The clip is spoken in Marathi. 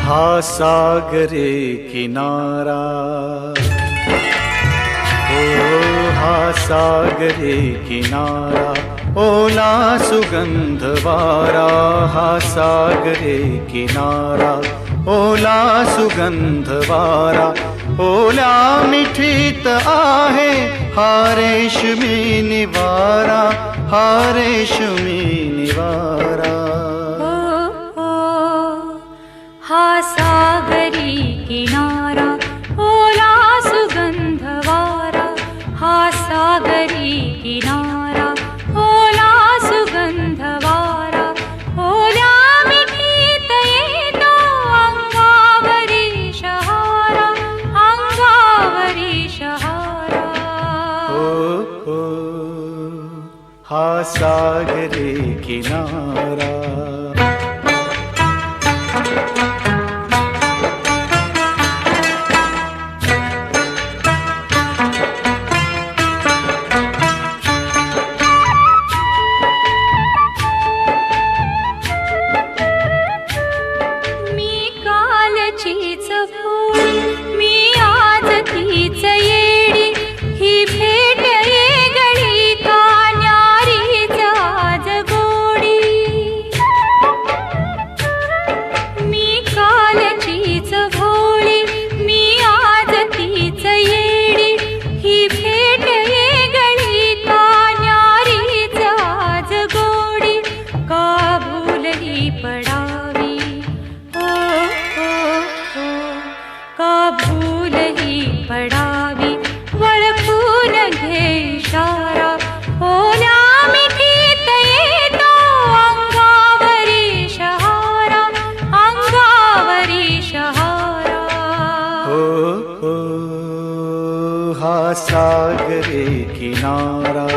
हा सागरे किनारा, ओ हा सागरे किनारा, ओला सुगंध वारा. हा सागरे किनारा, ओला सुगंध वारा. ओल्या मिठीत आहे हा रेशमी निवारा, हा रेशमी निवारा. हा सागरी किनारा, ओला सुगंध वारा. हा सागरी किनारा, ओला सुगंध वारा. ओल्या मिठीत येतो अंगावरी शहारा, अंगावरी शहारा. ओ हा सागरी किनारा. चीच फुल मी आज तीच येडी. ही भेट येगळी का न्यारीच आज गोडी. मी कालचीच भोळी, मी आज तीच येडी. ही भेट येगळी का न्यारीच आज गोडी. का भूलही पडावी, का भूलही पडावी. वळखून घे इशारा, ओल्या मिठीत येतो अंगावरी शहारा, अंगावरी शहारा. हा सागरे किनारा.